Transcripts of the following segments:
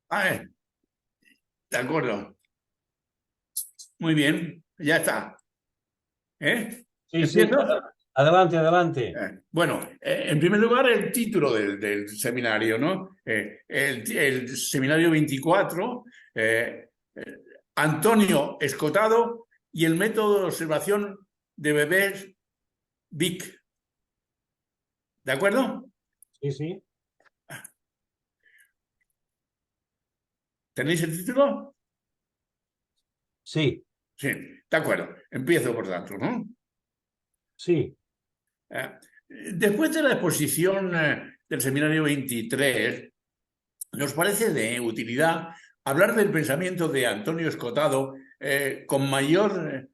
Ah, de acuerdo. Muy bien, ya está. Sí, sí, ¿Empiezo? adelante, adelante. Bueno, en primer lugar, el título del seminario, ¿no? El seminario 24, Antonio Escotado y el método de observación de bebés Vic. ¿De acuerdo? Sí, sí, ¿Tenéis el título? sí, Sí, de acuerdo. Empiezo, por tanto, ¿no? sí. Eh, Después de la exposición del seminario 23, nos parece de utilidad hablar del pensamiento de Antonio Escotado con mayor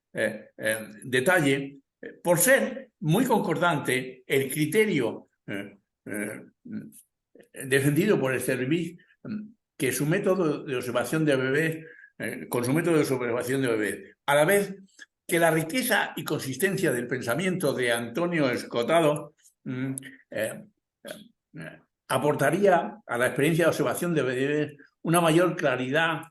detalle, por ser muy concordante el criterio defendido por el CERVIC, que su método de observación de bebés, con su método de observación de bebés, a la vez que la riqueza y consistencia del pensamiento de Antonio Escotado eh, aportaría a la experiencia de observación de bebés una mayor claridad,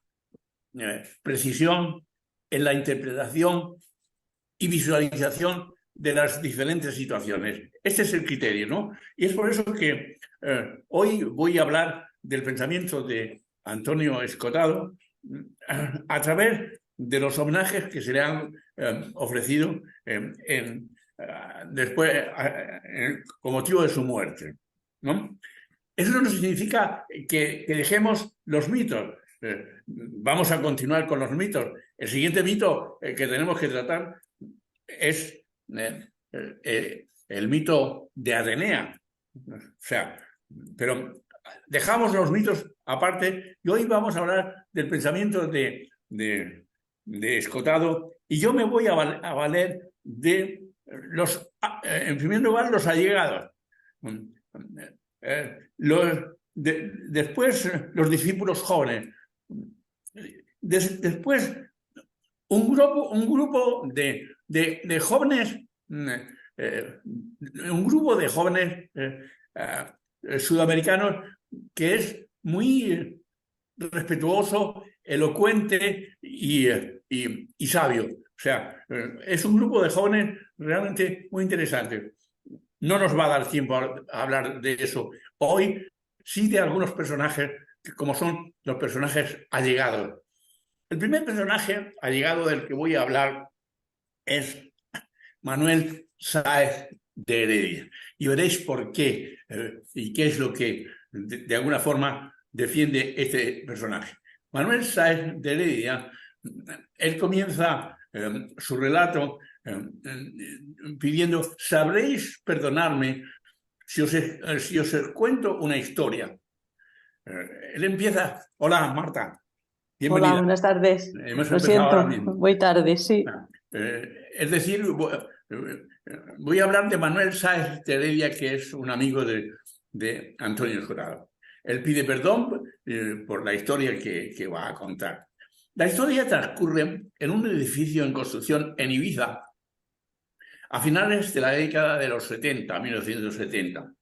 precisión en la interpretación y visualización de las diferentes situaciones. Este es el criterio, ¿no? Y es por eso que hoy voy a hablar del pensamiento de Antonio Escotado a través de los homenajes que se le han ofrecido después con motivo de su muerte, ¿no? Eso no significa que dejemos los mitos. Vamos a continuar con los mitos. El siguiente mito que tenemos que tratar es el mito de Atenea. O sea, pero dejamos los mitos aparte y hoy vamos a hablar del pensamiento de Escotado y yo me voy a valer de los, en primer lugar, los allegados. Después, los discípulos jóvenes. Después, un grupo de jóvenes, un grupo de jóvenes sudamericanos que es muy respetuoso, elocuente y sabio. O sea, es un grupo de jóvenes realmente muy interesante. No nos va a dar tiempo a hablar de eso. Hoy sí de algunos personajes, como son los personajes allegados. El primer personaje allegado del que voy a hablar es Manuel Sáez de Heredia. Y veréis por qué y qué es lo que de alguna forma defiende este personaje. Manuel Sáez de Heredia, él comienza su relato pidiendo, sabréis perdonarme si os cuento una historia. Él empieza, hola Marta, Hola, bienvenida. buenas tardes. Hemos Lo empezado ahora siento, mismo. voy tarde, sí. Es decir, voy a hablar de Manuel Sáez de Heredia, que es un amigo de Antonio Escotado. Él pide perdón por la historia que va a contar. La historia transcurre en un edificio en construcción en Ibiza a finales de la década de los 70, 1970.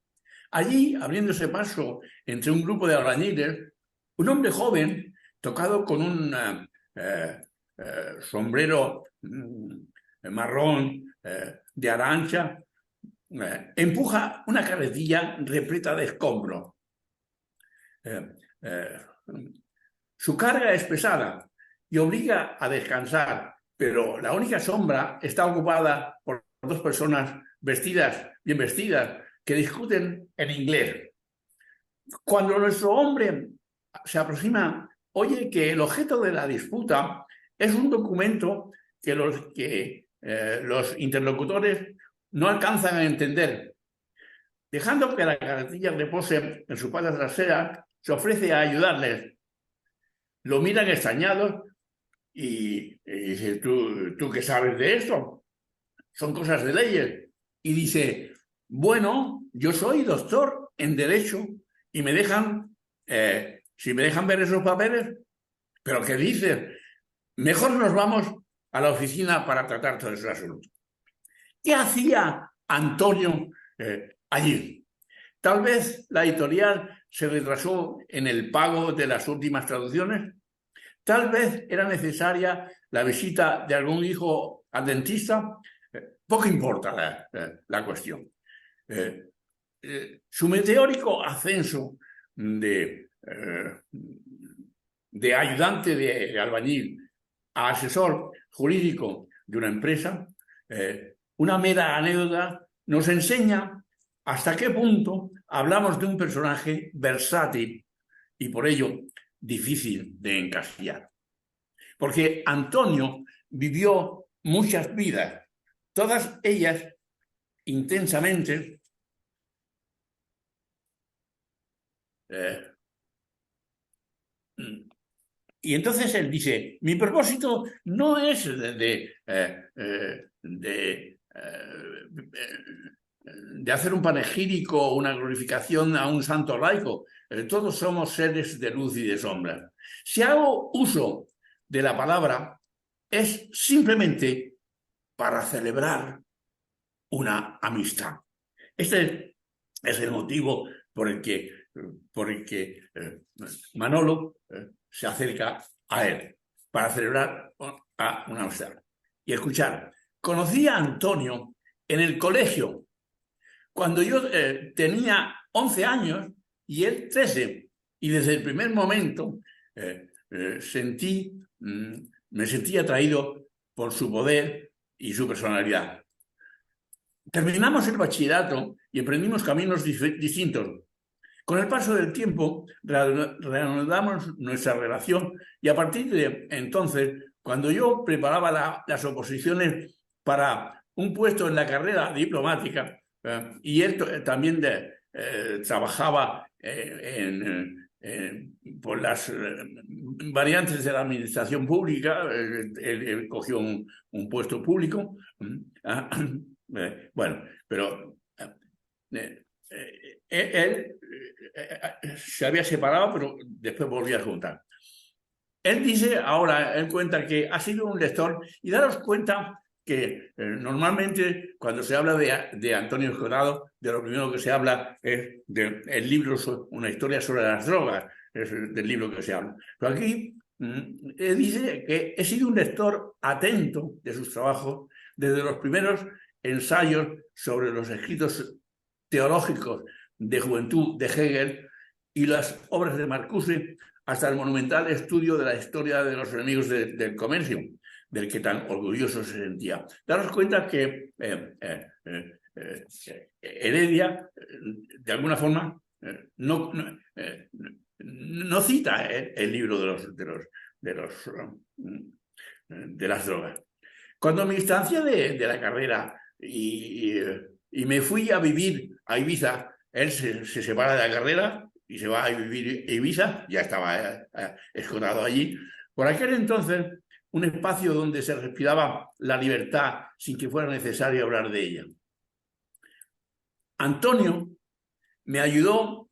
Allí, abriéndose paso entre un grupo de albañiles, un hombre joven, tocado con un sombrero marrón de arancha, empuja una carretilla repleta de escombros. Su carga es pesada y obliga a descansar, pero la única sombra está ocupada por dos personas bien vestidas, que discuten en inglés. Cuando nuestro hombre se aproxima, oye que el objeto de la disputa es un documento que los interlocutores no alcanzan a entender. Dejando que la carretilla repose en su pata trasera, se ofrece a ayudarles. Lo miran extrañados y dice, ¿tú qué sabes de esto? Son cosas de leyes. Y dice, bueno, yo soy doctor en Derecho y si me dejan ver esos papeles, ¿pero qué dices? Mejor nos vamos a la oficina para tratar todo ese asunto. ¿Qué hacía Antonio allí? Tal vez la editorial se retrasó en el pago de las últimas traducciones. Tal vez era necesaria la visita de algún hijo al dentista. Poco importa la cuestión. Su meteórico ascenso de ayudante de albañil a asesor jurídico de una empresa, una mera anécdota, nos enseña hasta qué punto hablamos de un personaje versátil y por ello difícil de encasillar. Porque Antonio vivió muchas vidas, todas ellas intensamente y entonces él dice, mi propósito no es de hacer un panegírico o una glorificación a un santo laico. Todos somos seres de luz y de sombra. Si hago uso de la palabra, es simplemente para celebrar una amistad. Este es el motivo por el que Manolo se acerca a él, para celebrar a una amistad. Y escuchar, conocí a Antonio en el colegio, cuando yo tenía 11 años y él 13, y desde el primer momento me sentí atraído por su poder y su personalidad. Terminamos el bachillerato y emprendimos caminos distintos. Con el paso del tiempo reanudamos nuestra relación y a partir de entonces, cuando yo preparaba las oposiciones para un puesto en la carrera diplomática y él también trabajaba por las variantes de la administración pública, él cogió un puesto público. Bueno, pero él se había separado, pero después volvió a juntar. Él dice, ahora él cuenta que ha sido un lector y daros cuenta que normalmente cuando se habla de Antonio Escorado, de lo primero que se habla es del libro, una historia sobre las drogas, es del libro que se habla. Pero aquí él dice que he sido un lector atento de sus trabajos desde los primeros ensayos sobre los escritos teológicos de juventud de Hegel y las obras de Marcuse hasta el monumental estudio de la historia de los enemigos del comercio, del que tan orgulloso se sentía. Daros cuenta que Heredia, de alguna forma, no cita el libro de las drogas. Cuando me distancié de la carrera y me fui a vivir a Ibiza, él se separa de la carrera y se va a vivir a Ibiza, ya estaba escotado allí. Por aquel entonces, un espacio donde se respiraba la libertad sin que fuera necesario hablar de ella. Antonio me ayudó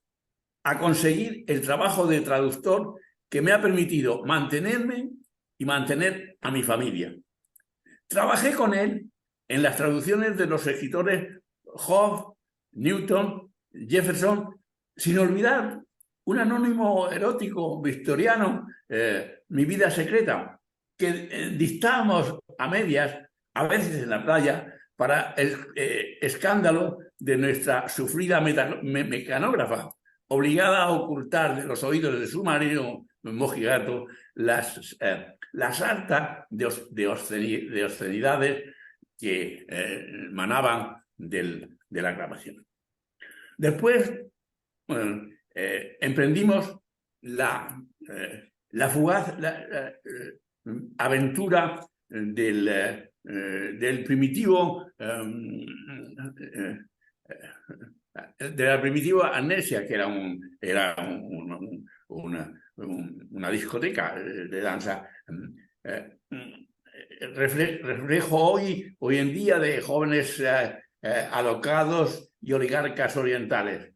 a conseguir el trabajo de traductor que me ha permitido mantenerme y mantener a mi familia. Trabajé con él en las traducciones de los escritores Hobbes, Newton, Jefferson, sin olvidar un anónimo erótico victoriano, Mi vida secreta, que dictábamos a medias, a veces en la playa, para el escándalo de nuestra sufrida mecanógrafa, obligada a ocultar de los oídos de su marido, mojigato, las sartas de obscenidades que emanaban de la grabación. Después emprendimos la fugaz aventura del primitivo de la primitiva Amnesia, que era una discoteca de danza. Reflejo hoy en día de jóvenes alocados y oligarcas orientales.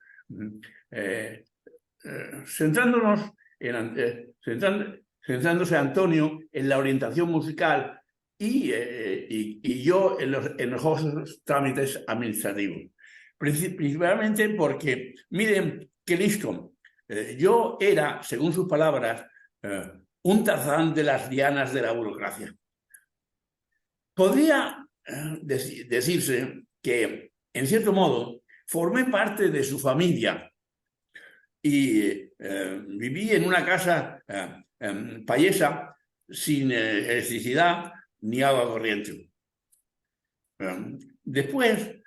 Centrándose Antonio en la orientación musical y yo en los trámites administrativos. Principalmente porque, miren qué listo, yo era, según sus palabras, un Tarzán de las lianas de la burocracia. Podría decirse que, en cierto modo, formé parte de su familia y viví en una casa payesa sin electricidad ni agua corriente. Después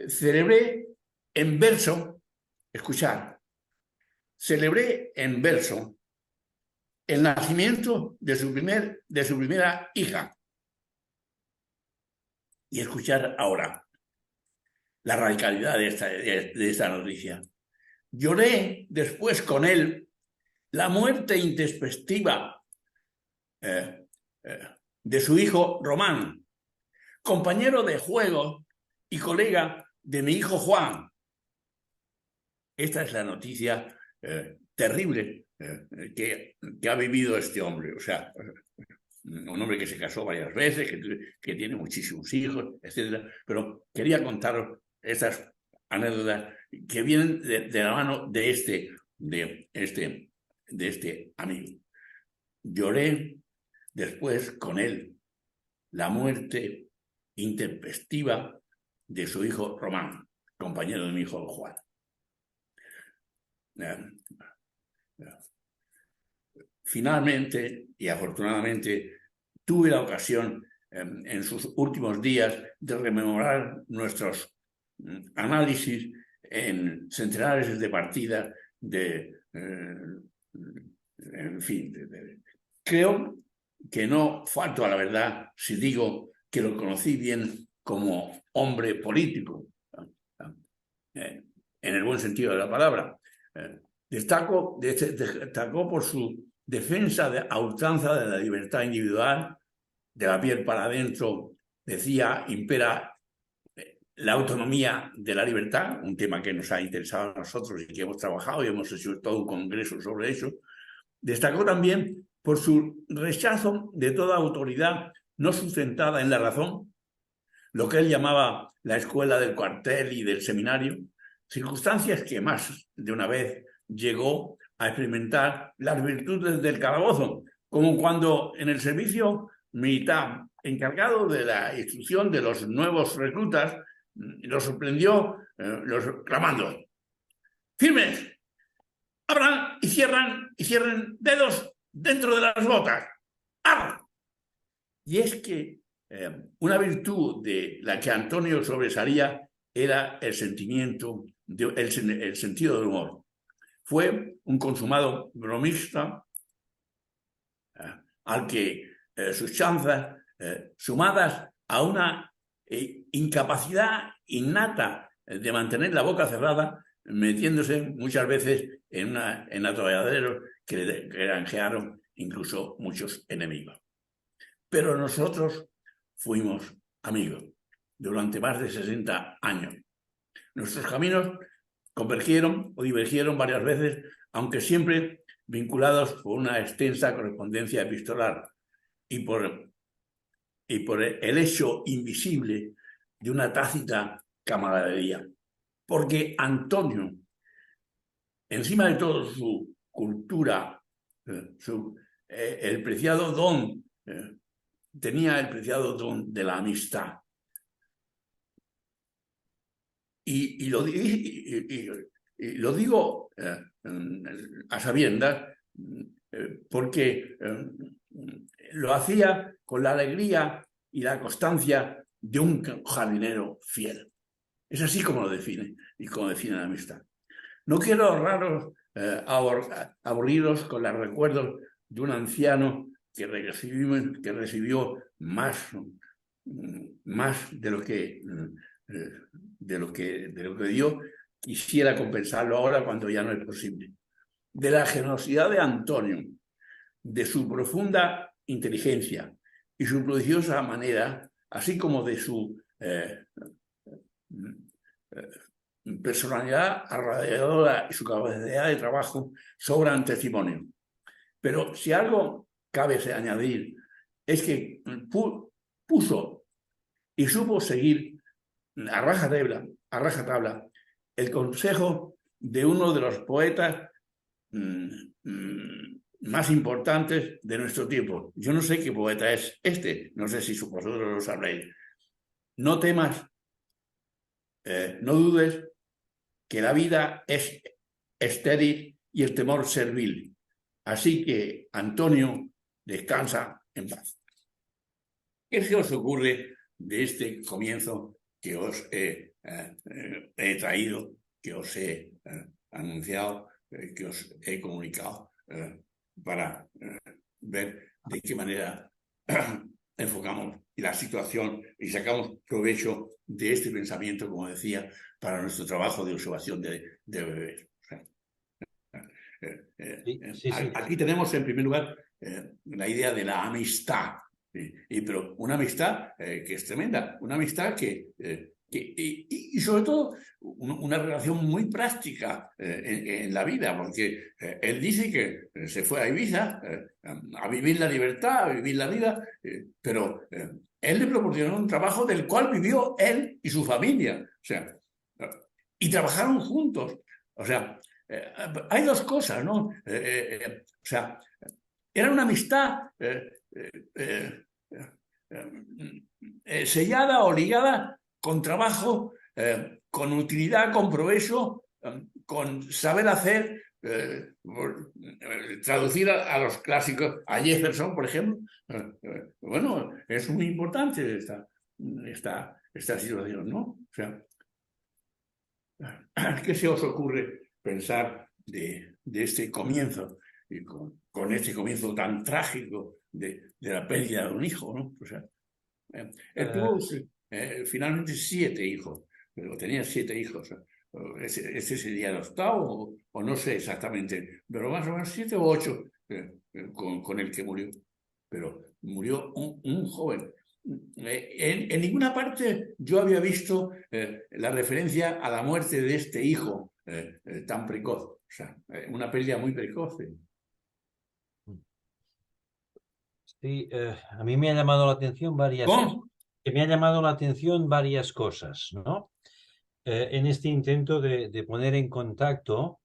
celebré en verso, escuchar, celebré en verso el nacimiento de su primera hija. Y escuchar ahora la radicalidad de esta noticia. Lloré después con él la muerte intempestiva de su hijo Román, compañero de juego y colega de mi hijo Juan. Esta es la noticia terrible que ha vivido este hombre. O sea, un hombre que se casó varias veces, que tiene muchísimos hijos, etc. Pero quería contaros estas anécdotas que vienen de la mano de este amigo. Lloré después con él la muerte intempestiva de su hijo Román, compañero de mi hijo Juan. Finalmente y afortunadamente tuve la ocasión en sus últimos días de rememorar nuestros análisis en centenares de partidas en fin. Creo que no falto a la verdad si digo que lo conocí bien como hombre político, en el buen sentido de la palabra. Destacó por su defensa a ultranza de la libertad individual, de la piel para adentro, decía, impera la autonomía de la libertad, un tema que nos ha interesado a nosotros y que hemos trabajado y hemos hecho todo un congreso sobre eso. Destacó también por su rechazo de toda autoridad no sustentada en la razón, lo que él llamaba la escuela del cuartel y del seminario, circunstancias que más de una vez llegó a experimentar las virtudes del calabozo, como cuando en el servicio militar encargado de la instrucción de los nuevos reclutas los sorprendió clamando: ¡firmes! ¡Abran y cierren dedos dentro de las botas! ¡Abran! Y es que una virtud de la que Antonio sobresalía era el sentido del humor. Fue un consumado bromista al que sus chanzas, sumadas a una incapacidad innata de mantener la boca cerrada, metiéndose muchas veces en atolladeros que le granjearon incluso muchos enemigos. Pero nosotros fuimos amigos durante más de 60 años. Nuestros caminos convergieron o divergieron varias veces, aunque siempre vinculados por una extensa correspondencia epistolar y por el hecho invisible de una tácita camaradería. Porque Antonio, encima de todo su cultura, el preciado don, tenía el preciado don de la amistad. Y lo digo a sabiendas porque lo hacía con la alegría y la constancia de un jardinero fiel. Es así como lo define y como define la amistad. No quiero aburriros con los recuerdos de un anciano que recibió más de lo que dio. Quisiera compensarlo ahora cuando ya no es posible. De la generosidad de Antonio, de su profunda inteligencia y su prodigiosa manera, así como de su personalidad arrolladora y su capacidad de trabajo, sobran testimonio. Pero si algo cabe añadir, es que puso y supo seguir a rajatabla el consejo de uno de los poetas más importantes de nuestro tiempo. Yo no sé qué poeta es este, no sé si vosotros lo sabréis. No temas, no dudes que la vida es estéril y el temor servil. Así que, Antonio, descansa en paz. ¿Qué se os ocurre de este comienzo que os he traído, que os he anunciado, que os he comunicado, para ver de qué manera enfocamos la situación y sacamos provecho de este pensamiento, como decía, para nuestro trabajo de observación de bebés? Aquí tenemos, en primer lugar, la idea de la amistad. Pero una amistad que es tremenda, una amistad y sobre todo una relación muy práctica en la vida, porque él dice que se fue a Ibiza a vivir la libertad, a vivir la vida, pero él le proporcionó un trabajo del cual vivió él y su familia, o sea, y trabajaron juntos, o sea, hay dos cosas, ¿no? O sea, era una amistad sellada o ligada con trabajo, con utilidad, con provecho, con saber hacer, traducir a los clásicos, a Jefferson, por ejemplo. Bueno, es muy importante esta situación, ¿no? O sea, ¿qué se os ocurre pensar de este comienzo, y con este comienzo tan trágico de la pérdida de un hijo, ¿no? O sea, él tuvo finalmente 7 hijos, pero tenía 7 hijos. Ese sería el octavo, o no sé exactamente, pero más o menos 7 o 8 con el que murió. Pero murió un joven. En ninguna parte yo había visto la referencia a la muerte de este hijo tan precoz. O sea, una pérdida muy precoz. Sí, a mí me ha llamado la atención varias cosas, ¿no? En este intento de poner en contacto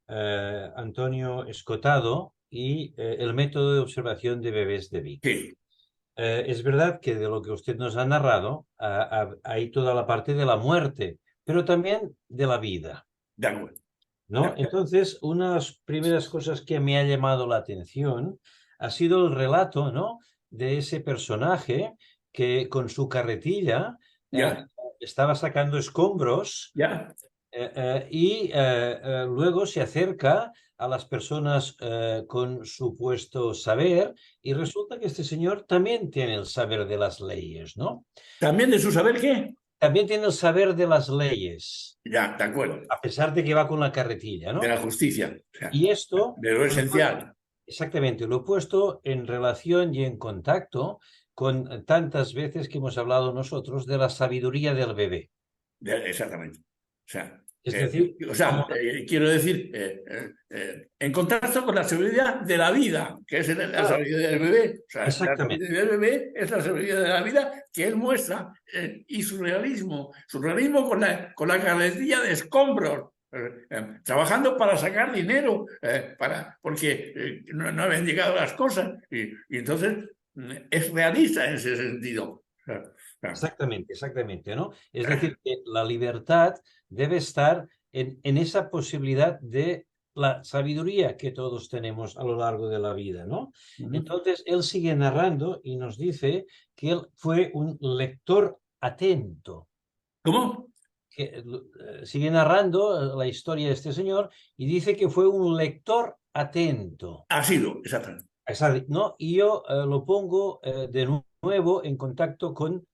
Antonio Escotado y el método de observación de bebés de Vic. Sí. Es verdad que de lo que usted nos ha narrado hay toda la parte de la muerte, pero también de la vida. De acuerdo. ¿No? Entonces, unas primeras cosas que me ha llamado la atención ha sido el relato, ¿no?, de ese personaje que con su carretilla estaba sacando escombros y luego se acerca a las personas con supuesto saber, y resulta que este señor también tiene el saber de las leyes, ¿no? ¿También de su saber qué? También tiene el saber de las leyes. Ya, de acuerdo. A pesar de que va con la carretilla, ¿no? De la justicia. O sea, y esto... de lo esencial. Exactamente, lo he puesto en relación y en contacto con tantas veces que hemos hablado nosotros de la sabiduría del bebé. Exactamente. O sea, es decir, quiero decir, en contacto con la sabiduría de la vida, que es la sabiduría del bebé. O sea, exactamente. La sabiduría del bebé es la sabiduría de la vida que él muestra, y su realismo con la carretilla de escombros. Trabajando para sacar dinero, porque no habían llegado las cosas, y entonces es realista en ese sentido. Exactamente, ¿no? Es decir, que la libertad debe estar en esa posibilidad de la sabiduría que todos tenemos a lo largo de la vida, ¿no? Entonces, él sigue narrando y nos dice que él fue un lector atento. ¿Cómo? Sigue narrando la historia de este señor y dice que fue un lector atento. Ha sido, exactamente. ¿No? Y yo lo pongo de nuevo en contacto con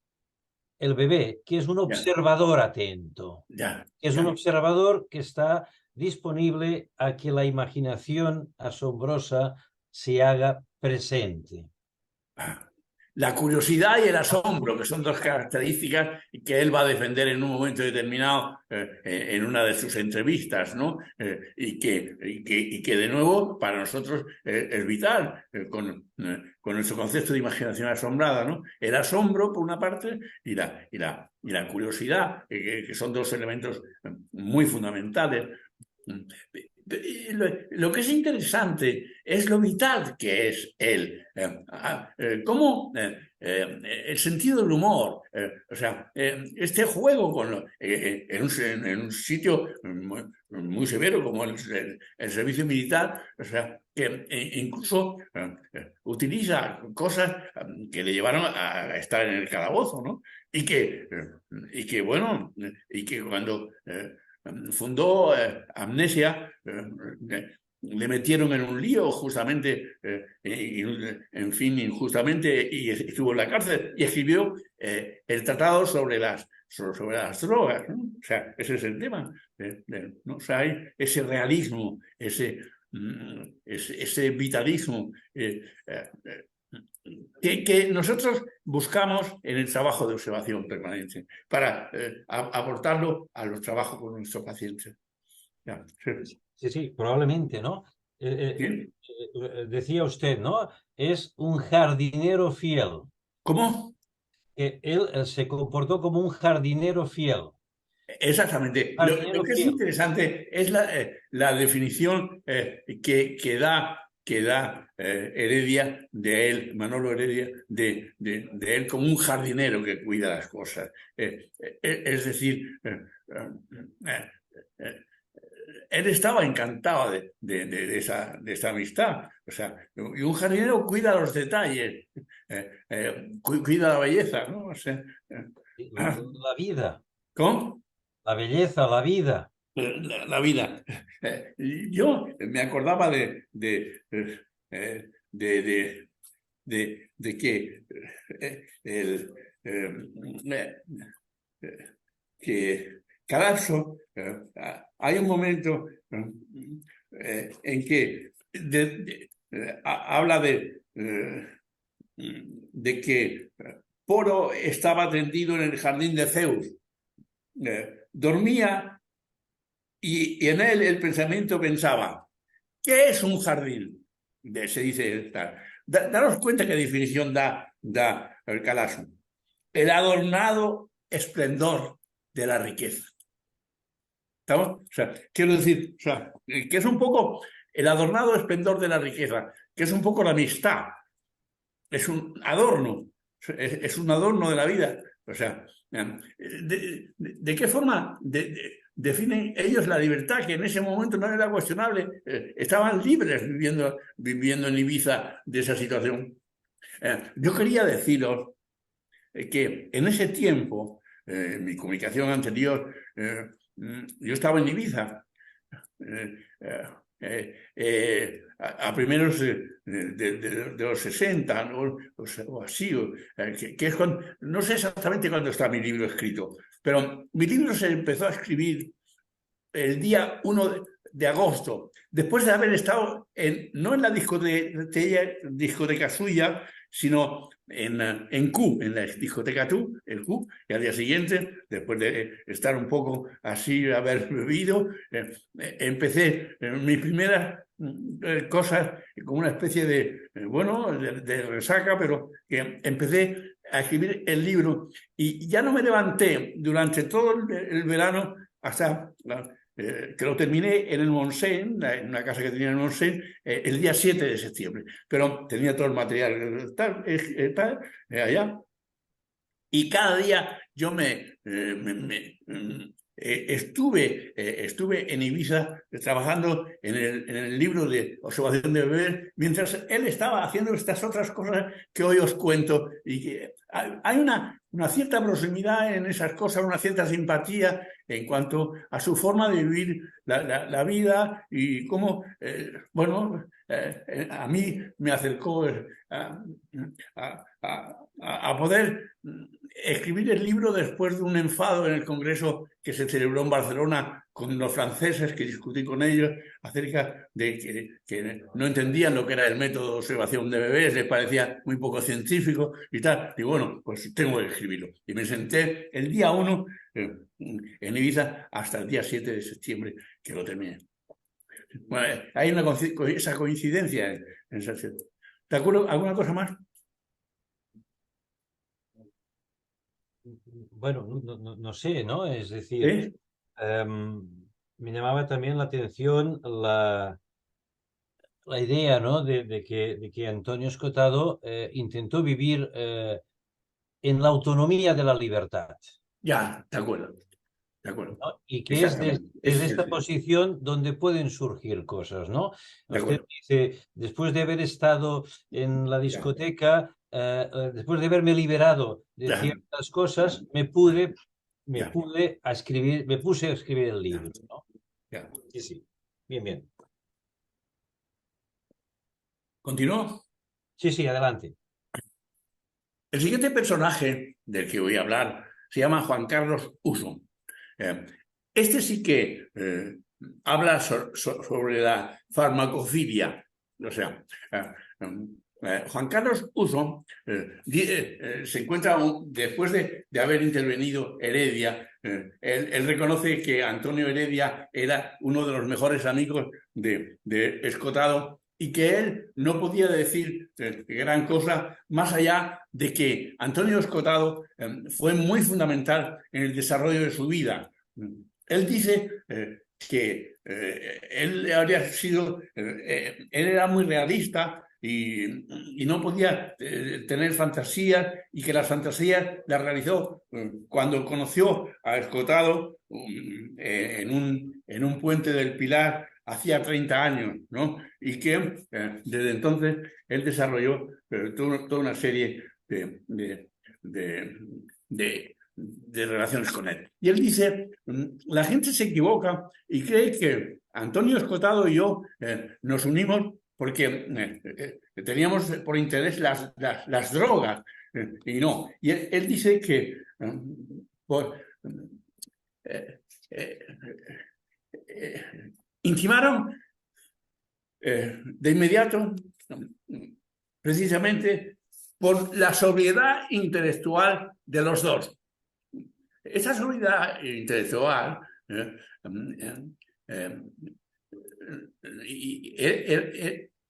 el bebé, que es un observador atento. Es un observador que está disponible a que la imaginación asombrosa se haga presente. la curiosidad y el asombro, que son dos características que él va a defender en un momento determinado en una de sus entrevistas, ¿no? Y que de nuevo para nosotros es vital con nuestro concepto de imaginación asombrada, ¿no? El asombro, por una parte, y la curiosidad, que son dos elementos muy fundamentales. Lo que es interesante es lo vital que es él. Cómo el sentido del humor, o sea, este juego en un sitio muy severo como el servicio militar, o sea, que incluso utiliza cosas que le llevaron a estar en el calabozo, ¿no? Bueno, y que cuando fundó Amnesia, le metieron en un lío justamente, en fin, injustamente, y estuvo en la cárcel y escribió el tratado sobre las drogas, ¿no? O sea, ese es el tema, ¿no? O sea, hay ese realismo, ese vitalismo que nosotros buscamos en el trabajo de observación permanente para aportarlo a los trabajos con nuestros pacientes. Ya. Sí, sí, probablemente, ¿no? Decía usted, ¿no? Es un jardinero fiel. ¿Cómo? Que él se comportó como un jardinero fiel. Exactamente. Lo Jardinero que es fiel. interesante es la definición que da Heredia de él, Manolo Heredia, de él como un jardinero que cuida las cosas. Es decir, él estaba encantado de esa amistad. O sea, y un jardinero cuida los detalles, cuida la belleza, ¿no? O sea, La vida, ¿cómo? la belleza, la vida. La vida. Yo me acordaba de que el, que Calypso, hay un momento en que habla de que Poro estaba tendido en el jardín de Zeus. Dormía y en él el pensamiento pensaba, ¿qué es un jardín? Se dice, daros cuenta qué definición da el Calypso. El adornado esplendor de la riqueza. ¿Estamos? O sea, quiero decir, o sea, que es un poco el adornado esplendor de la riqueza, que es un poco la amistad, es un adorno, es un adorno de la vida. O sea, ¿de qué forma definen ellos la libertad? Que en ese momento no era cuestionable, estaban libres viviendo en Ibiza de esa situación. Yo quería deciros que en ese tiempo, en mi comunicación anterior, yo estaba en Ibiza. A primeros de los 60, ¿no? O así, que es cuando, no sé exactamente cuándo está mi libro escrito, pero mi libro se empezó a escribir el día 1 de agosto, después de haber estado no en la discoteca suya, sino en Q, en la discoteca Tú, el Q, y al día siguiente, después de estar un poco así, haber bebido, empecé mis primeras cosas como una especie de resaca, pero que empecé a escribir el libro y ya no me levanté durante todo el verano hasta que lo terminé en el Montseny, en una casa que tenía en el Montseny, el día 7 de septiembre. Pero tenía todo el material allá. Y cada día yo estuve en Ibiza trabajando en el libro de observación de bebés, mientras él estaba haciendo estas otras cosas que hoy os cuento. Y que hay una cierta proximidad en esas cosas, una cierta simpatía en cuanto a su forma de vivir la vida y cómo, a mí me acercó a poder escribir el libro después de un enfado en el Congreso que se celebró en Barcelona con los franceses, que discutí con ellos acerca de que no entendían lo que era el método de observación de bebés, les parecía muy poco científico y tal. Y bueno, pues tengo que escribirlo. Y me senté el día 1 en Ibiza hasta el día 7 de septiembre que lo terminé. Bueno, hay esa coincidencia en esa. ¿Te acuerdas alguna cosa más? Bueno, no sé, ¿no? Es decir, ¿Eh? me llamaba también la atención la idea, ¿no? De que Antonio Escotado intentó vivir en la autonomía de la libertad, Ya, de acuerdo, de acuerdo. ¿no? Y que es Exactamente. Ese desde es el esta fin. posición donde pueden surgir cosas, ¿no? De Usted acuerdo. dice, después de haber estado en la Ya, discoteca, después de haberme liberado de ya, ciertas cosas, ya, me puse a escribir el ya, libro, ¿no? ya. Sí, sí. Bien, bien. ¿Continúo? Sí, sí, adelante. El siguiente personaje del que voy a hablar se llama Juan Carlos Uso. Eh, Este sí que habla sobre la farmacofilia. O sea, Juan Carlos Uso se encuentra, después de haber intervenido Heredia, él reconoce que Antonio Heredia era uno de los mejores amigos de Escotado y que él no podía decir gran cosa más allá de que Antonio Escotado fue muy fundamental en el desarrollo de su vida. Él dice que él habría sido, él era muy realista y no podía tener fantasías y que las fantasías las realizó cuando conoció a Escotado en un puente del Pilar hacía 30 años, ¿no? Y que desde entonces él desarrolló toda una serie de, de relaciones con él. Y él dice, la gente se equivoca y cree que Antonio Escotado y yo nos unimos porque teníamos por interés las drogas, y no. Y él dice que por, eh, eh, eh, intimaron de inmediato, precisamente por la sobriedad intelectual de los dos. Esa sobriedad intelectual eh,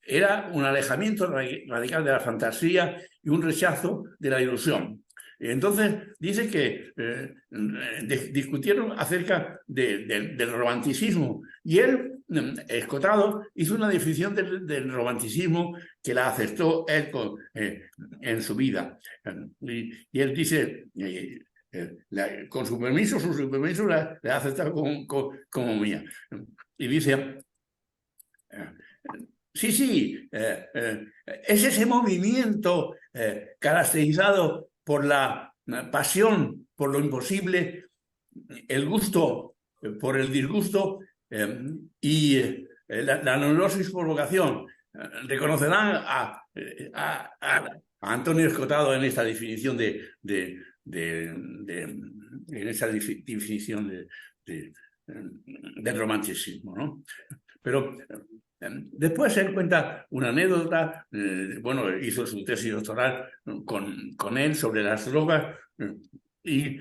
era un alejamiento radical de la fantasía y un rechazo de la ilusión. Entonces dice que discutieron acerca del romanticismo y él, Escotado, hizo una definición del romanticismo que la aceptó él en su vida. Y él dice, con su permiso la ha aceptado como mía. Y dice, sí, sí, es ese movimiento caracterizado por la pasión por lo imposible, el gusto por el disgusto y la neurosis por vocación. Reconocerán a Antonio Escotado en esta definición en esa definición del romanticismo, ¿no? Pero después él cuenta una anécdota, bueno, hizo su tesis doctoral con él sobre las drogas, y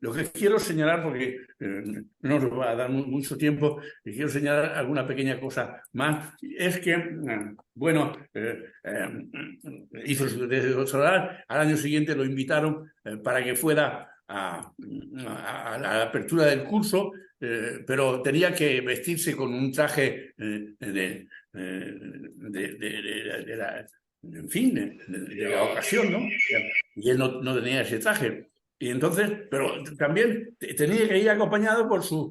lo que quiero señalar, porque no nos va a dar mucho tiempo, y quiero señalar alguna pequeña cosa más, es que, bueno, hizo su tesis doctoral, al año siguiente lo invitaron para que fuera a la apertura del curso, pero tenía que vestirse con un traje en fin, de la ocasión, ¿no? Y él no tenía ese traje. Y entonces, pero también tenía que ir acompañado por su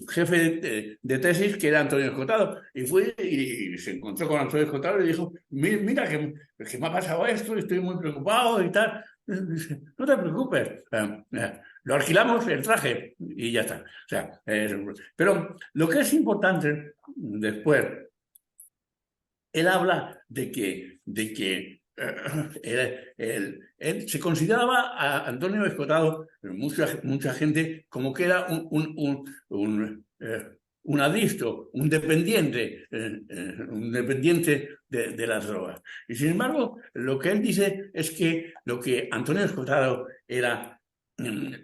jefe de tesis, que era Antonio Escotado. Y fue y se encontró con Antonio Escotado y le dijo, mira que me ha pasado esto, estoy muy preocupado y tal. No te preocupes, lo alquilamos el traje y ya está. O sea, pero lo que es importante después, él habla de que él se consideraba a Antonio Escotado, mucha gente, como que era un adicto, un dependiente de las drogas. Y sin embargo, lo que él dice es que lo que Antonio Escotado era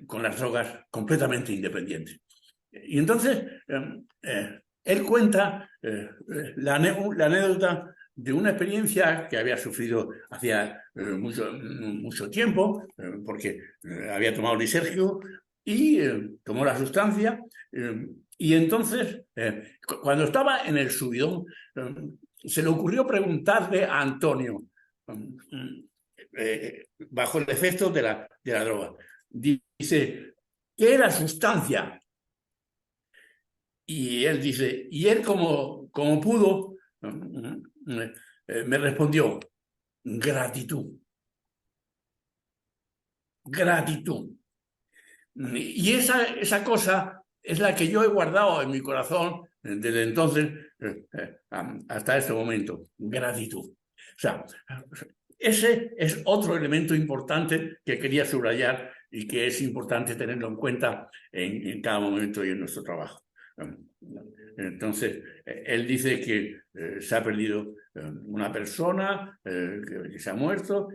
con las drogas completamente independiente. Y entonces, él cuenta la anécdota de una experiencia que había sufrido hacía mucho tiempo, porque había tomado lisérgico y tomó la sustancia. Y entonces, cuando estaba en el subidón, se le ocurrió preguntarle a Antonio, bajo el efecto de la droga, dice, ¿qué era sustancia? Y él dice, y él como pudo, me respondió, gratitud. Gratitud. Y esa cosa es la que yo he guardado en mi corazón desde entonces hasta este momento. Gratitud. O sea, ese es otro elemento importante que quería subrayar y que es importante tenerlo en cuenta en cada momento y en nuestro trabajo. Entonces, él dice que se ha perdido una persona, que se ha muerto,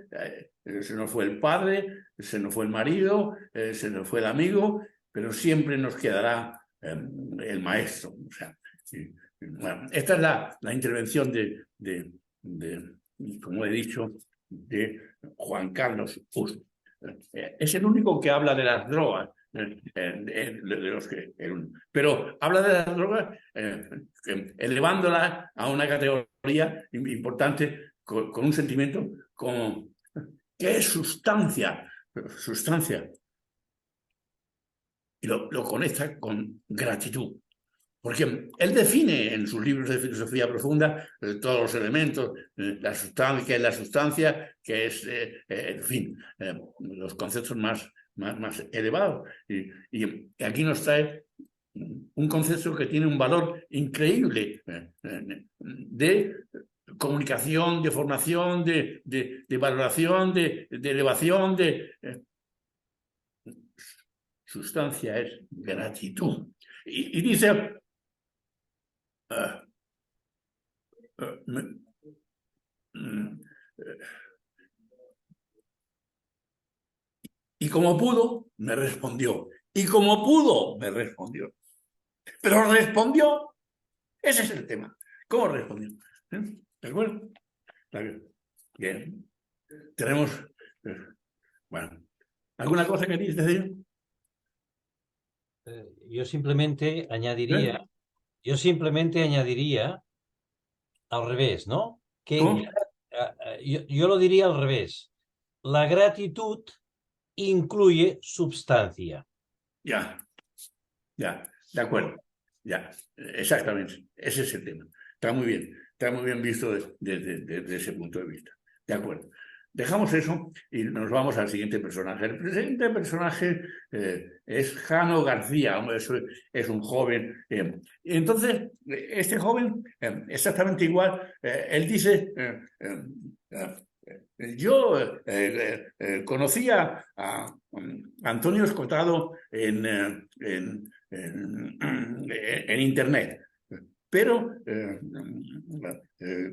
se nos fue el padre, se nos fue el marido, se nos fue el amigo, pero siempre nos quedará el maestro. O sea, bueno, esta es la intervención como he dicho, de Juan Carlos Hus. Es el único que habla de las drogas. Pero habla de las drogas elevándolas a una categoría importante con un sentimiento como ¿qué es sustancia? Sustancia. Y lo conecta con gratitud. Porque él define en sus libros de filosofía profunda todos los elementos, la sustancia, qué es la sustancia, qué es, en fin, los conceptos más elevados. Y aquí nos trae un concepto que tiene un valor increíble de comunicación, de formación, de valoración, de elevación, sustancia es gratitud. Y dice... y como pudo, me respondió. Y como pudo, me respondió. Pero respondió. Ese es el tema. ¿Cómo respondió? ¿De acuerdo? Bien. Tenemos... bueno. ¿Alguna cosa que queréis decir? Yo simplemente añadiría al revés, ¿no? ¿Cómo? Yo lo diría al revés. La gratitud incluye substancia. Ya, de acuerdo. Ya, exactamente. Ese es el tema. Está muy bien visto desde ese punto de vista. De acuerdo. Dejamos eso y nos vamos al siguiente personaje. El siguiente personaje es Jano García, es un joven. Entonces, este joven, exactamente igual, él dice, yo conocía a Antonio Escotado en Internet, pero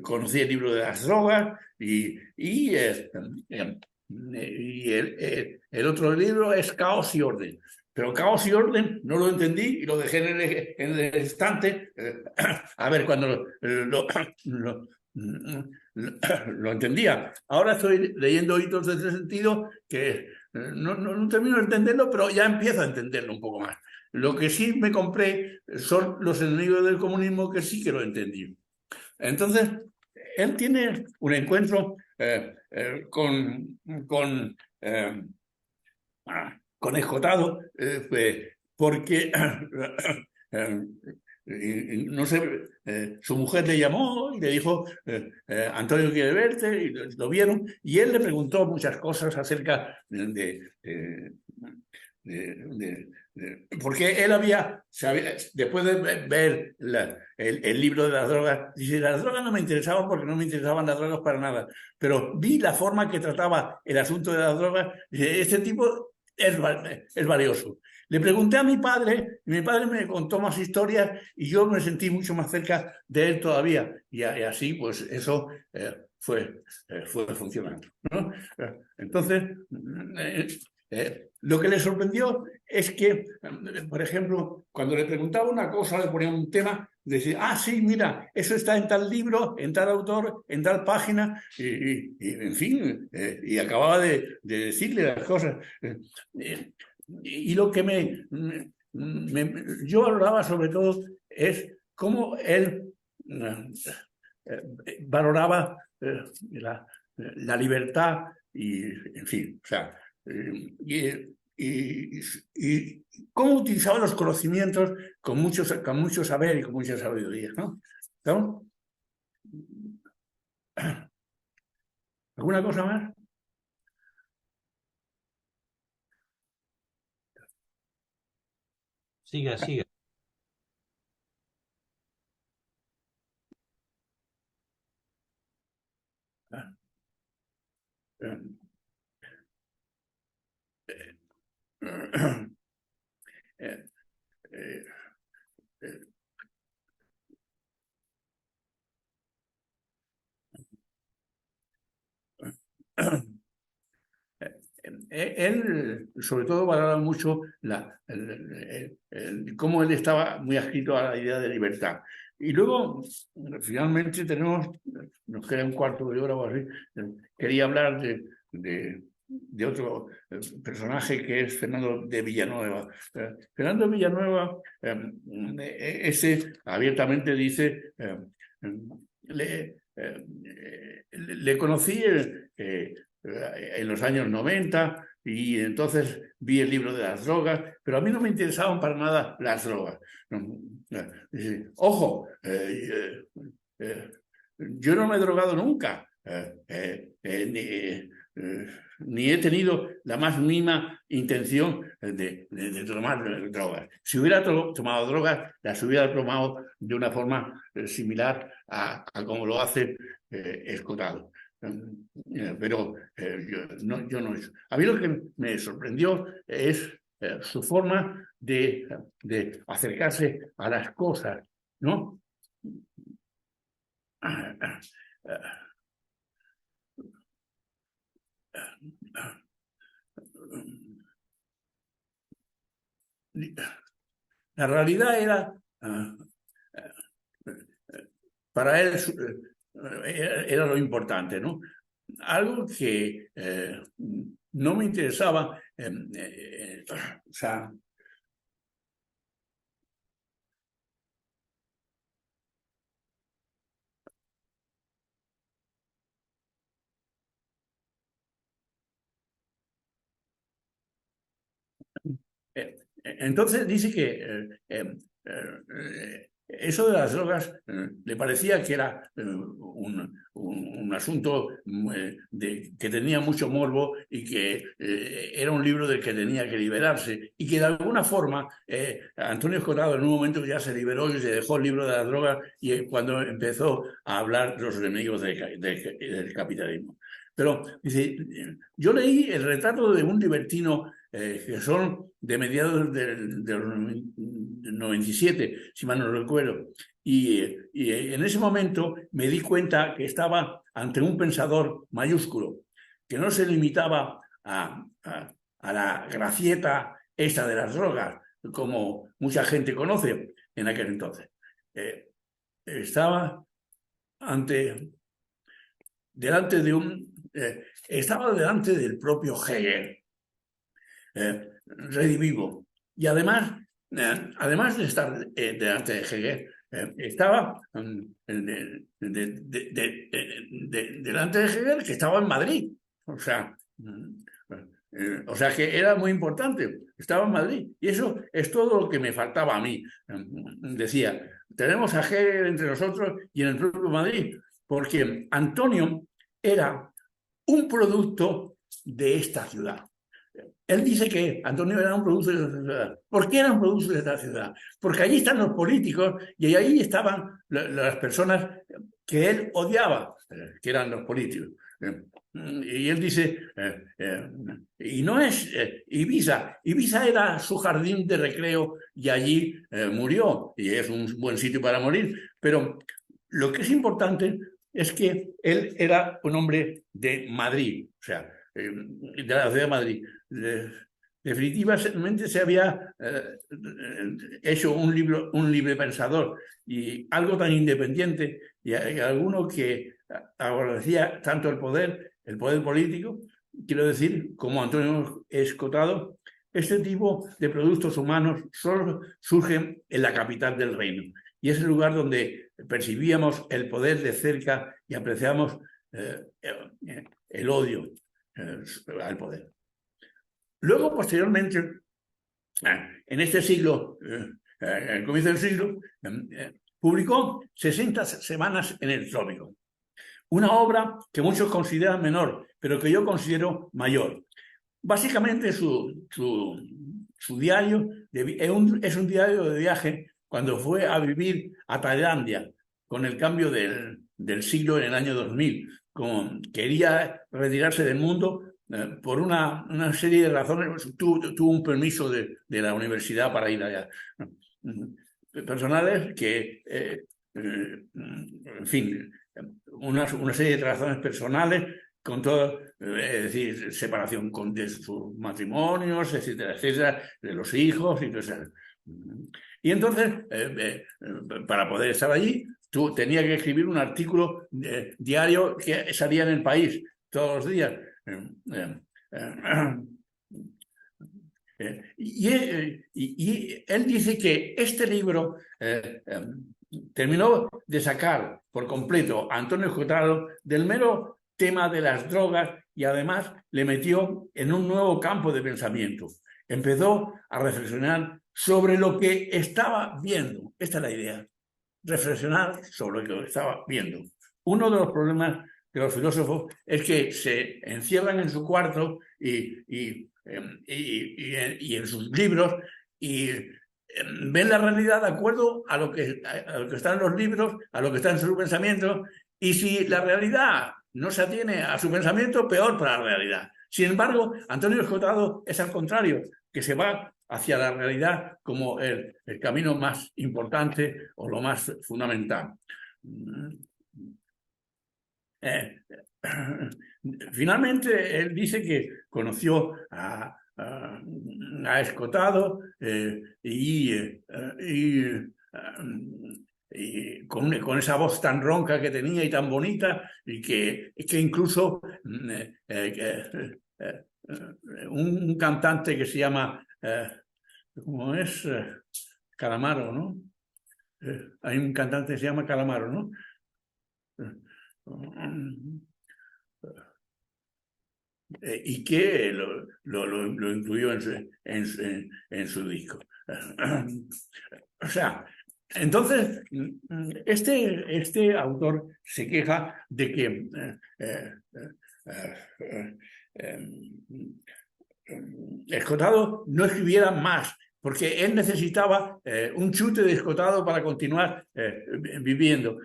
conocí el libro de las drogas y el otro libro es Caos y Orden. Pero Caos y Orden no lo entendí y lo dejé en el estante. A ver, cuando lo entendía. Ahora estoy leyendo hitos de ese sentido que no termino de entenderlo, pero ya empiezo a entenderlo un poco más. Lo que sí me compré son los enemigos del comunismo, que sí que lo entendí. Entonces, él tiene un encuentro con Escotado, porque no sé, su mujer le llamó y le dijo, Antonio quiere verte, y lo vieron, y él le preguntó muchas cosas acerca de porque él después de ver el libro de las drogas, dice, las drogas no me interesaban porque no me interesaban las drogas para nada, pero vi la forma que trataba el asunto de las drogas, y dice, este tipo es valioso. Le pregunté a mi padre, y mi padre me contó más historias y yo me sentí mucho más cerca de él todavía. Y así, pues eso fue funcionando, ¿no? Entonces, lo que le sorprendió es que, por ejemplo, cuando le preguntaba una cosa, le ponía un tema, decía, ah, sí, mira, eso está en tal libro, en tal autor, en tal página, y en fin, y acababa de decirle las cosas. Y lo que yo valoraba sobre todo es cómo él valoraba la libertad y, en fin, o sea, y cómo utilizaba los conocimientos con mucho saber y con mucha sabiduría, ¿no? ¿No? ¿Alguna cosa más? Siga, siga. Eh, eh, eh, él, sobre todo, valora mucho cómo él estaba muy adscrito a la idea de libertad. Y luego, finalmente, nos queda un cuarto de hora o así, quería hablar de otro personaje que es Fernando de Villanueva. Fernando de Villanueva, ese abiertamente dice, le conocí en los años 90 y entonces vi el libro de las drogas, pero a mí no me interesaban para nada las drogas. Ojo, yo no me he drogado nunca, ni he tenido la más mínima intención de tomar drogas. Si hubiera tomado drogas, las hubiera tomado de una forma similar a como lo hace Escotado. Pero yo no. A mí lo que me sorprendió es su forma de acercarse a las cosas, ¿no? La realidad era, para él, era lo importante, ¿no? Algo que no me interesaba, o sea, entonces dice que eso de las drogas le parecía que era un asunto que tenía mucho morbo y que era un libro del que tenía que liberarse y que de alguna forma Antonio Escotado en un momento ya se liberó y se dejó el libro de las drogas y cuando empezó a hablar de los enemigos del capitalismo. Pero dice, yo leí el retrato de un libertino que son de mediados del 97, si mal no recuerdo. Y en ese momento me di cuenta que estaba ante un pensador mayúsculo, que no se limitaba a la gracieta esa de las drogas, como mucha gente conoce en aquel entonces. Estaba delante de estaba delante del propio Hegel, redivivo. Y además de estar delante de Hegel, estaba delante de Hegel, que estaba en Madrid. O sea que era muy importante, estaba en Madrid. Y eso es todo lo que me faltaba a mí. Decía, tenemos a Hegel entre nosotros y en el propio Madrid, porque Antonio era un producto de esta ciudad. él dice que Antonio era un producto de esa sociedad. ¿Por qué era un producto de esta sociedad? Porque allí están los políticos y ahí estaban las personas que él odiaba, que eran los políticos. Y él dice, y no es Ibiza. Ibiza era su jardín de recreo y allí murió. Y es un buen sitio para morir. Pero lo que es importante es que él era un hombre de Madrid, o sea, de la ciudad de Madrid. Definitivamente se había hecho un libre pensador y algo tan independiente y alguno que aborrecía tanto el poder político, quiero decir, como Antonio Escotado. Este tipo de productos humanos solo surgen en la capital del reino y es el lugar donde percibíamos el poder de cerca y apreciamos el odio al poder. Luego, posteriormente, en este siglo, al comienzo del siglo, publicó 60 semanas en el trópico. Una obra que muchos consideran menor, pero que yo considero mayor. Básicamente su diario es un diario de viaje cuando fue a vivir a Tailandia con el cambio del siglo en el año 2000. Como quería retirarse del mundo por una serie de razones, tuvo un permiso de la universidad para ir allá. Personales que, en fin, una serie de razones personales con todo, es decir, separación de sus matrimonios, etcétera, etcétera, de los hijos y todo eso. Y entonces, para poder estar allí, tú tenías que escribir un artículo diario que salía en El País todos los días. Y él dice que este libro terminó de sacar por completo a Antonio Escotado del mero tema de las drogas y además le metió en un nuevo campo de pensamiento. Empezó a reflexionar sobre lo que estaba viendo. Esta es la idea. Reflexionar sobre lo que estaba viendo. Uno de los problemas de los filósofos es que se encierran en su cuarto y en sus libros y ven la realidad de acuerdo a lo que está en los libros, a lo que está en su pensamiento, y si la realidad no se atiene a su pensamiento, peor para la realidad. Sin embargo, Antonio Escotado es al contrario, que se va hacia la realidad como el camino más importante o lo más fundamental. Finalmente, él dice que conoció a Escotado y con esa voz tan ronca que tenía y tan bonita, y que incluso un cantante que se llama, ¿cómo es? Calamaro, ¿no? Hay un cantante que se llama Calamaro, ¿no? Y que lo incluyó en su disco. O sea, entonces, este autor se queja de que Escotado no escribiera más, porque él necesitaba un chute de Escotado para continuar viviendo.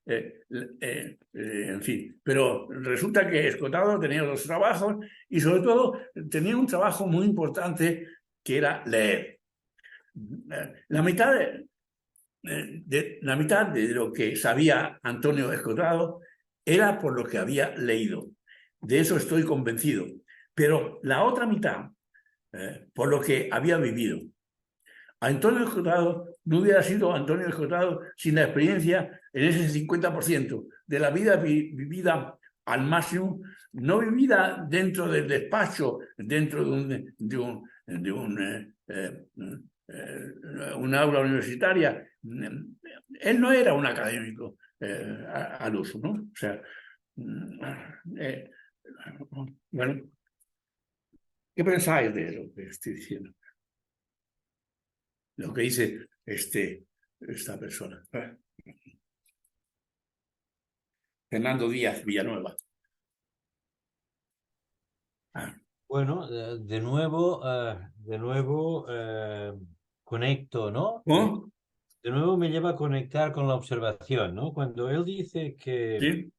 En fin, pero resulta que Escotado tenía dos trabajos y sobre todo tenía un trabajo muy importante que era leer. La mitad de lo que sabía Antonio Escotado era por lo que había leído. De eso estoy convencido. Pero la otra mitad, por lo que había vivido. Antonio Escotado no hubiera sido Antonio Escotado sin la experiencia en ese 50% de la vida vivida al máximo, no vivida dentro del despacho, dentro de un aula universitaria. Él no era un académico al uso, ¿no? O sea, bueno, ¿qué pensáis de lo que estoy diciendo? Lo que dice esta persona. Fernando Díaz Villanueva. Bueno, de nuevo conecto, ¿no? ¿Cómo? De nuevo me lleva a conectar con la observación, ¿no? Cuando él dice Sí,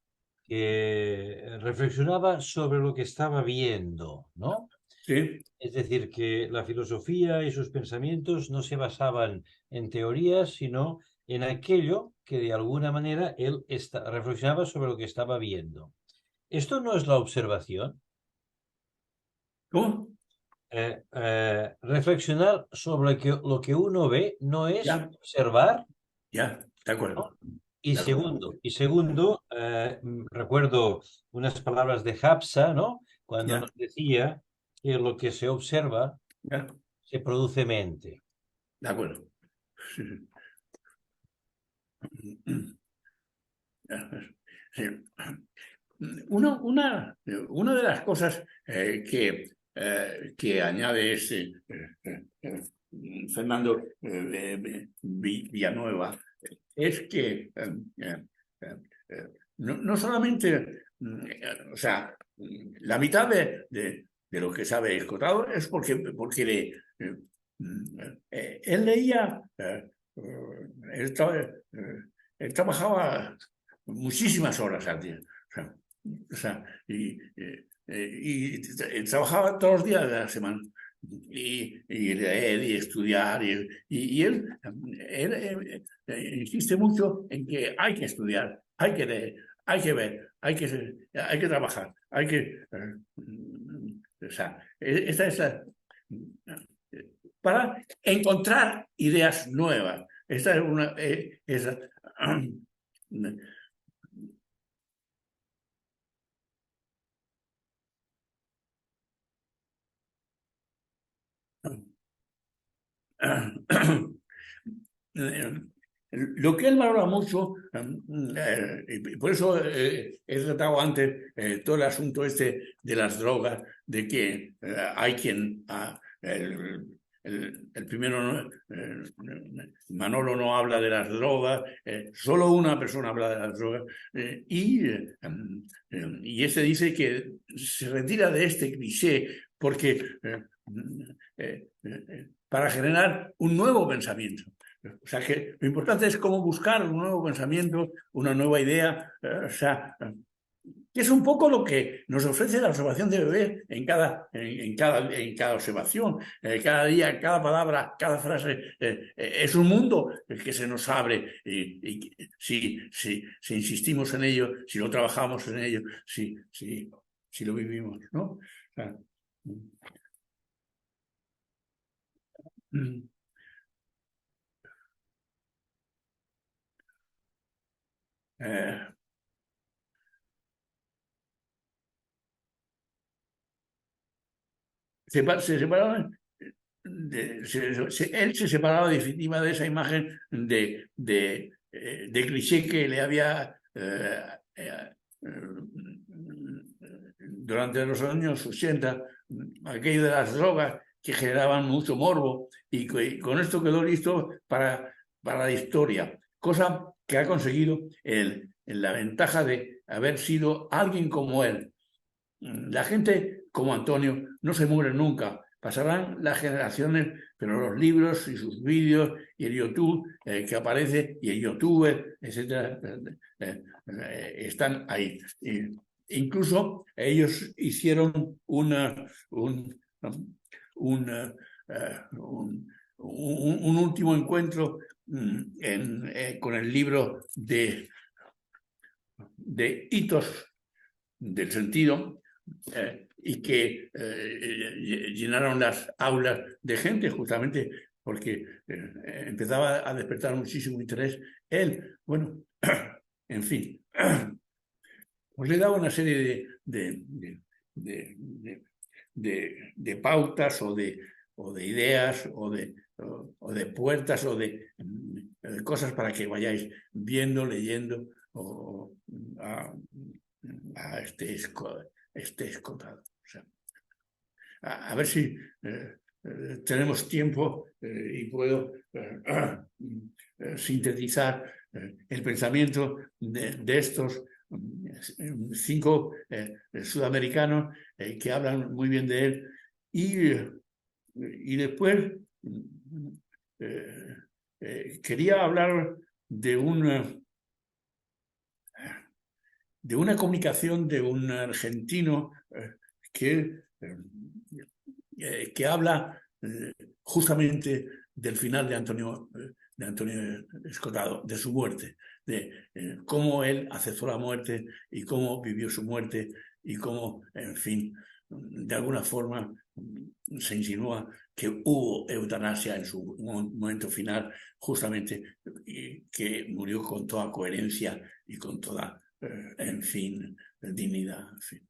que reflexionaba sobre lo que estaba viendo, ¿no? sí, Es decir, que la filosofía y sus pensamientos no se basaban en teorías, sino en aquello que de alguna manera él reflexionaba sobre lo que estaba viendo. ¿Esto no es la observación? ¿cómo? Reflexionar sobre lo que uno ve no es Ya, observar, ya, de acuerdo, ¿no? de acuerdo. Y segundo, recuerdo unas palabras de Hafsa, ¿no? Cuando Ya, nos decía que lo que se observa ya, se produce mente. de acuerdo. Sí, sí. Ya, sí. Una de las cosas que añade Fernando Villanueva es que no solamente, o sea, la mitad de lo que sabe Escotado es porque él leía, él trabajaba muchísimas horas al día. O sea, y trabajaba todos los días de la semana. Y leer y estudiar. Y él insiste mucho en que hay que estudiar, hay que leer, hay que ver, hay que trabajar, hay que... o sea, esta es para encontrar ideas nuevas. Esta es una... Lo que él valora mucho, y por eso he tratado antes todo el asunto este de las drogas, de que hay quien, el primero, Manolo no habla de las drogas, solo una persona habla de las drogas, y ese dice que se retira de este cliché porque para generar un nuevo pensamiento. O sea que lo importante es cómo buscar un nuevo pensamiento, una nueva idea, o sea, que es un poco lo que nos ofrece la observación de bebé en cada observación. Cada día, cada palabra, cada frase es un mundo que se nos abre y si insistimos en ello, si lo trabajamos en ello, si lo vivimos, ¿no? O sea, mm, eh, se separaban él se separaba definitiva de esa imagen de cliché que le había durante los años 80, aquello de las drogas que generaban mucho morbo y con esto quedó listo para la historia, cosa que ha conseguido en la ventaja de haber sido alguien como él. La gente como Antonio no se muere nunca. Pasarán las generaciones, pero los libros y sus vídeos y el YouTube que aparece y el YouTuber, etcétera, están ahí. Incluso ellos hicieron un, un último encuentro con el libro de hitos del sentido y que llenaron las aulas de gente justamente porque empezaba a despertar muchísimo interés. Él, bueno, en fin, pues le daba una serie de, de pautas o de ideas o de puertas o de cosas para que vayáis viendo, leyendo o a este escotado. O sea, a ver si tenemos tiempo y puedo sintetizar el pensamiento de estos 5 sudamericanos que hablan muy bien de él. Y después quería hablar de una comunicación de un argentino que habla justamente del final de Antonio Escotado, de su muerte, de cómo él aceptó la muerte y cómo vivió su muerte y cómo, en fin, de alguna forma se insinúa que hubo eutanasia en su momento final, justamente, y que murió con toda coherencia y con toda, en fin, dignidad. En fin.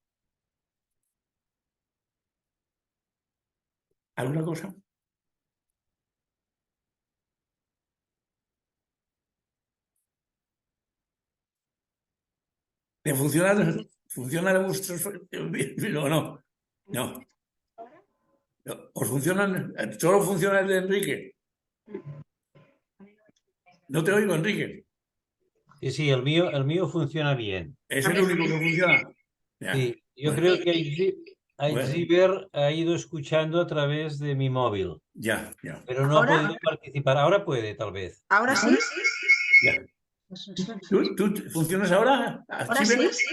¿Alguna cosa? ¿Le funciona vuestro o no? No. ¿Os funcionan? ¿Solo funciona el de Enrique? No te oigo, Enrique. Sí, el mío funciona bien. ¿Es el único que funciona? Ya. Sí, yo Bueno, creo que bueno, Aiziber ha ido escuchando a través de mi móvil, ya. pero no ha Ahora, podido participar. Ahora puede, tal vez. ahora sí. Ya. ¿Tú funcionas ahora? Ahora ¿Sí, sí. ves?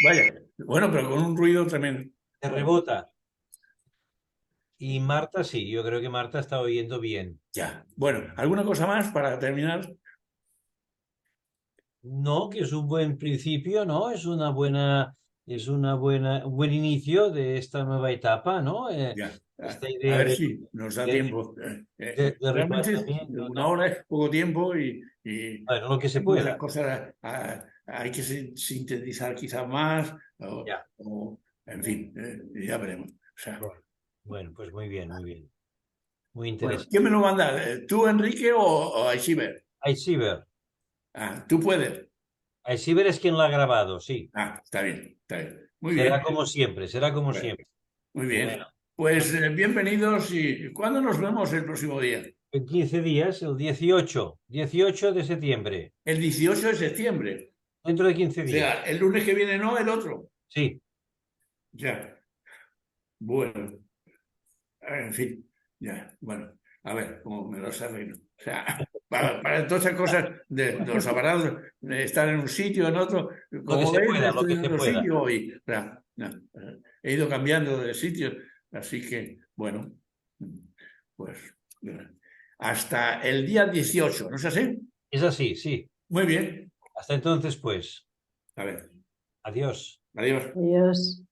Vaya. Bueno, pero con un ruido tremendo. Se Bueno, rebota. Y Marta sí, yo creo que Marta está oyendo bien. ya. Bueno, ¿alguna cosa más para terminar? No, que es un buen principio, ¿no? Un buen inicio de esta nueva etapa, ¿no? Ya. Esta A idea ver si nos da de, tiempo. de Realmente replanteamiento, una ¿no? hora es poco tiempo y Bueno, lo que se muchas pueda. cosas hay que sintetizar quizás más Ya. en fin, ya veremos. O sea, Bueno, pues muy bien, muy bien. Muy bueno, interesante. ¿quién me lo manda? ¿Tú, Enrique, o Aichiber? Aiziber. Tú puedes. Aiziber es quien lo ha grabado, sí. Está bien, está bien. Muy Será bien. como siempre, será como Bueno, siempre. muy bien. Bueno, Pues bienvenidos y ¿cuándo nos vemos el próximo día? en 15 días, el 18 de septiembre, El 18 de septiembre. dentro de 15 O días. sea, el lunes que viene no, el otro. Sí, Ya. Bueno, en fin, ya. Bueno, a ver cómo me los arreglo. O sea, para todas esas cosas de los aparatos, de estar en un sitio, en otro, lo que como se veis, pueda, lo estoy que en se otro pueda. sitio y he ido cambiando de sitio. Así que, bueno, pues hasta el día 18, ¿no es así? Es así, sí. Muy bien. Hasta entonces, pues, A ver, adiós. adiós. Adiós.